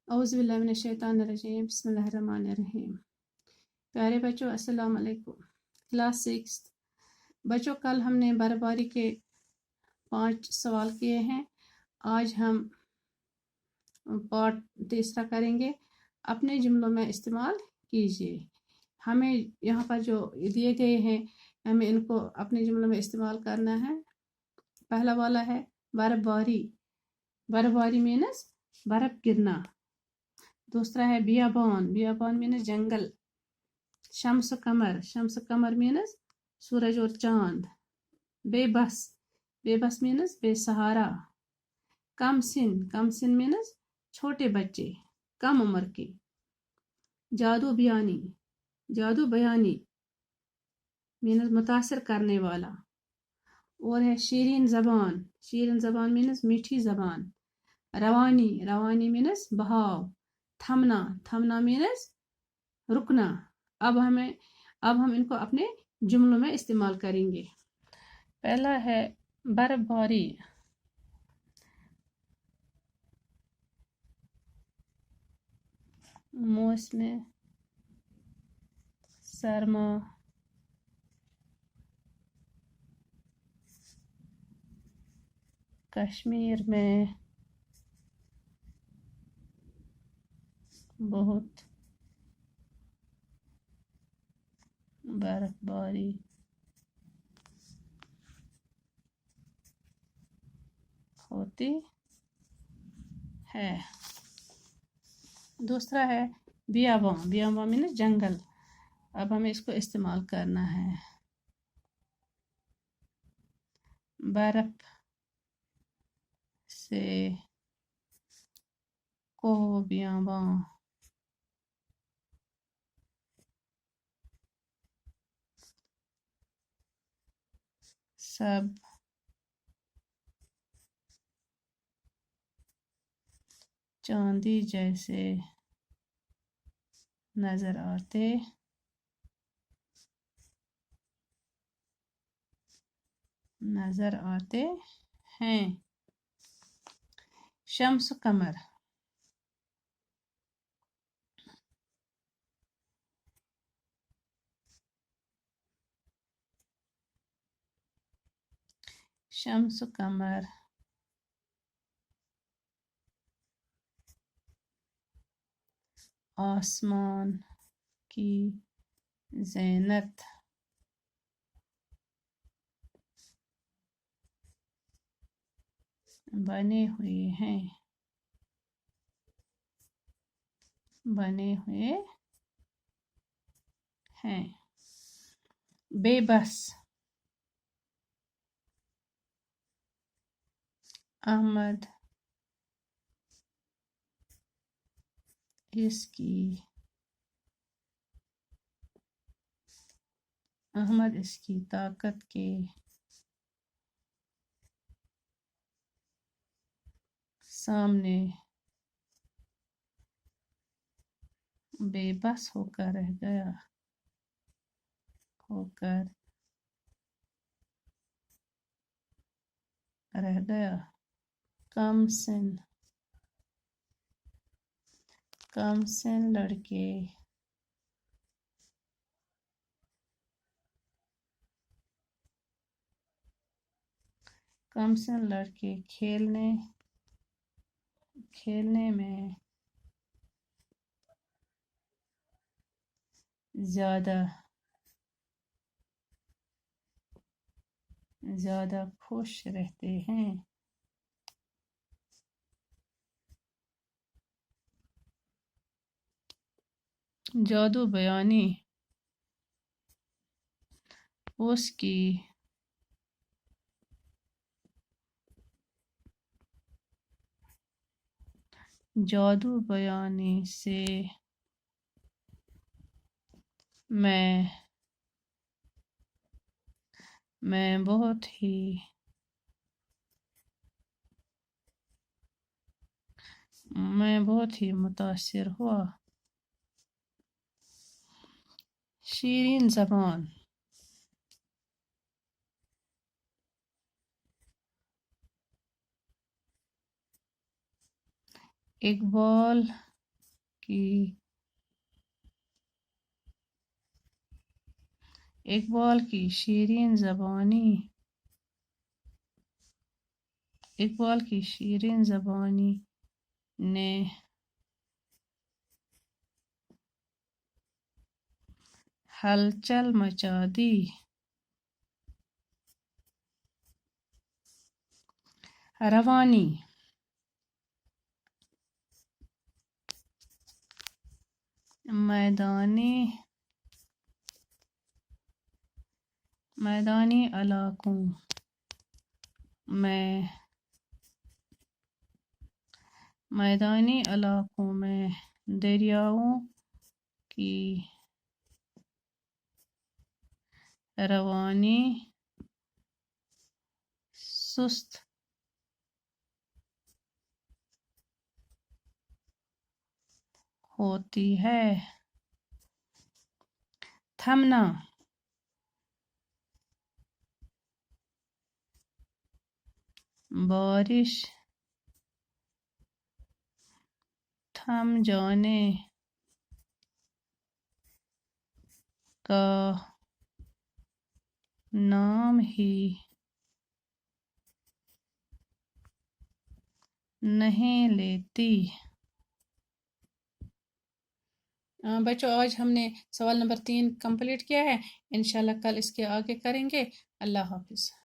औज़ु बिल्लाहि मिनश्शैतानिर्रजीम बिस्मिल्लाहिर्रहमानिर्रहीम। प्यारे बच्चों, अस्सलाम वालेकुम। क्लास 6 बच्चों, कल हमने बर्फबारी के 5 सवाल किए हैं। आज हम पार्ट तीसरा करेंगे। अपने जुमलों में इस्तेमाल कीजिए। हमें यहाँ पर जो दिए गए हैं, हमें इनको अपने जुमलों में इस्तेमाल करना है। पहला वाला है बर्फबारी। बर्फबारी मीन्स बर्फ गिरना। दूसरा है बियाबान। बियाबान मीन्स जंगल। शम्स कमर। शम्स कमर मीन्स सूरज और चांद। बेबस। बेबस मीन्स बेसहारा। कम सिन। कम सिन मीन्स छोटे बच्चे, कम उम्र के। जादू बयानी। जादू बयानी मीन्स मुतासिर करने वाला। और है शीरीन ज़बान। शीरीन ज़बान मीन्स मीठी ज़बान। रवानी। रवानी मीन्स बहाव। थमना। थमना मीन्स रुकना। अब हम इनको अपने जुमलों में इस्तेमाल करेंगे। पहला है बर्फबारी। मौसम सरमा कश्मीर में बहुत बर्फबारी होती है। दूसरा है बियाबान। बियाबान मीन्स जंगल। अब हमें इसको इस्तेमाल करना है। बर्फ से को बियाबान सब चांदी जैसे नजर आते हैं। शम्स कमर। शम्स कमर आसमान की ज़ीनत बने हुए हैं। बेबस। अहमद इसकी ताकत के सामने बेबस होकर रह गया। कम सिन लड़के खेलने में ज्यादा खुश रहते हैं। जादू बयानी उसकी जादू बयानी से मैं बहुत ही मुतासिर हुआ। शीरीन ज़बान। इकबाल کی اقبال کی شیرین زبانی نے ہلچل مچا دی۔ روانی میدانی علاقوں میں دریاؤں کی روانی سست ہوتی ہے۔ تھمنا بارش تھم جانے کا نام ہی نہیں لیتی۔ بچوں آج ہم نے سوال نمبر 3 کمپلیٹ کیا ہے، انشاءاللہ کل اس کے آگے کریں گے۔ اللہ حافظ۔